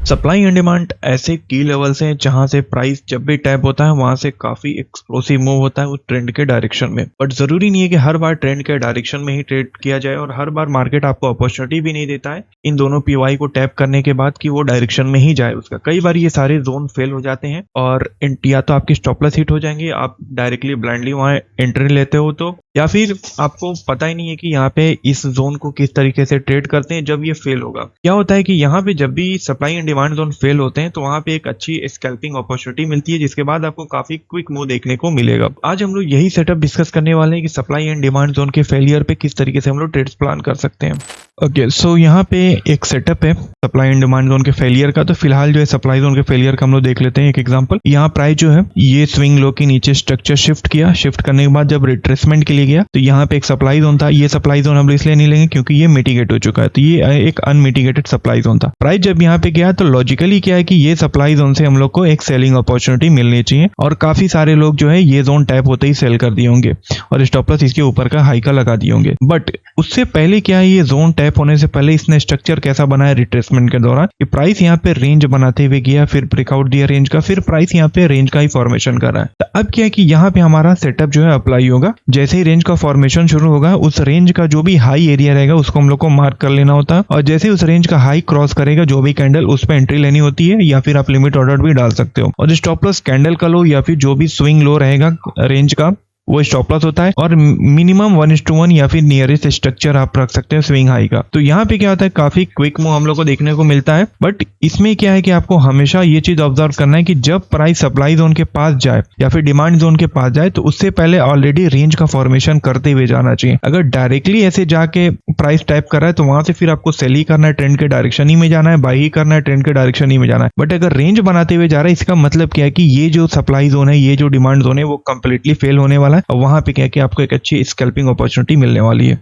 Supply and demand ऐसे की levels हैं जहां से प्राइस जब भी टैप होता है वहां से काफी एक्सप्लोसिव मूव होता है उस ट्रेंड के डायरेक्शन में। बट जरूरी नहीं है कि हर बार ट्रेंड के डायरेक्शन में ही ट्रेड किया जाए और हर बार मार्केट आपको अपॉर्चुनिटी भी नहीं देता है इन दोनों पीवाई को टैप करने के बाद कि वो डायरेक्शन में ही जाए उसका। कई बार ये सारे जोन फेल हो जाते हैं और या तो आपकी स्टॉप लॉस हिट हो जाएंगे, आप डायरेक्टली ब्लाइंडली वहां एंट्री लेते हो तो, या फिर आपको पता ही नहीं है कि यहाँ पे इस जोन को किस तरीके से ट्रेड करते हैं जब ये फेल होगा। क्या होता है कि यहाँ पे जब भी supply and demand zone fail होते हैं तो वहां पे एक अच्छी स्कैल्पिंग अपॉर्चुनिटी मिलती है जिसके बाद आपको काफी क्विक मूव देखने को मिलेगा। आज हम लोग यही सेटअप डिस्कस करने वाले हैं कि सप्लाई एंड डिमांड जोन के फेलियर पे किस तरीके से हम लोग ट्रेड्स प्लान कर सकते हैं। ओके, सो यहाँ पे एक सेटअप है सप्लाई एंड डिमांड जोन के फेलियर का। तो फिलहाल जो है सप्लाई जोन के फेलियर का हम लोग देख लेते हैं एक एग्जांपल। यहाँ प्राइस जो है ये स्विंग लो के नीचे स्ट्रक्चर शिफ्ट किया, शिफ्ट करने के बाद जब रिट्रेसमेंट के लिए गया तो यहाँ पे एक सप्लाई जोन था। ये सप्लाई जोन हम इसलिए नहीं लेंगे क्योंकि ये मिटिगेट हो चुका है, तो ये एक अनमिटिगेटेड सप्लाई जोन था। प्राइस जब यहाँ पे गया तो लॉजिकली क्या है कि ये सप्लाई जोन से हम लोग को एक सेलिंग अपॉर्चुनिटी मिलनी चाहिए और काफी सारे लोग जो है ये जोन टैप होते ही सेल कर दिए होंगे और स्टॉप लॉस इसके ऊपर का हाई का लगा दिए होंगे। बट उससे पहले क्या है, ये जोन टैप होने से पहले इसने स्ट्रक्चर कैसा बनाया रिट्रेसमेंट के दौरान कि प्राइस यहाँ पे रेंज बनाते हुए गया, फिर ब्रेकआउट दिया रेंज का, फिर प्राइस यहाँ पे रेंज का ही फॉर्मेशन कर रहा है। तो अब क्या है कि यहाँ पे हमारा सेटअप जो है अप्लाई होगा। जैसे ही रेंज का फॉर्मेशन शुरू होगा उस रेंज का जो भी हाई एरिया रहेगा उसको हम लोग को मार्क कर लेना होता है और जैसे उस रेंज का हाई क्रॉस करेगा जो भी कैंडल उस पर एंट्री लेनी होती है या फिर आप लिमिट ऑर्डर भी डाल सकते हो। और स्टॉप लॉस कैंडल का लो या फिर जो भी स्विंग लो रहेगा रेंज का वो स्टॉप लॉस होता है और मिनिमम 1:1 या फिर नियरेस्ट स्ट्रक्चर आप रख सकते हैं स्विंग हाई का। तो यहाँ पे क्या होता है काफी क्विक मूव हम लोग को देखने को मिलता है। बट इसमें क्या है कि आपको हमेशा ये चीज ऑब्जर्व करना है कि जब प्राइस सप्लाई जोन के पास जाए या फिर डिमांड जोन के पास जाए तो उससे पहले ऑलरेडी रेंज का फॉर्मेशन करते हुए जाना चाहिए। अगर डायरेक्टली ऐसे जाके प्राइस टाइप कर रहा है तो वहां से फिर आपको सेल ही करना है, ट्रेंड के डायरेक्शन ही में जाना है, बाई ही करना है, ट्रेंड के डायरेक्शन ही में जाना है। बट अगर रेंज बनाते हुए जा रहा है इसका मतलब क्या है कि ये जो सप्लाई जोन है, ये जो डिमांड जोन है वो कंप्लीटली फेल होने वाला है और वहां पे क्या है कि आपको एक अच्छी स्कैल्पिंग अपॉर्चुनिटी मिलने वाली है।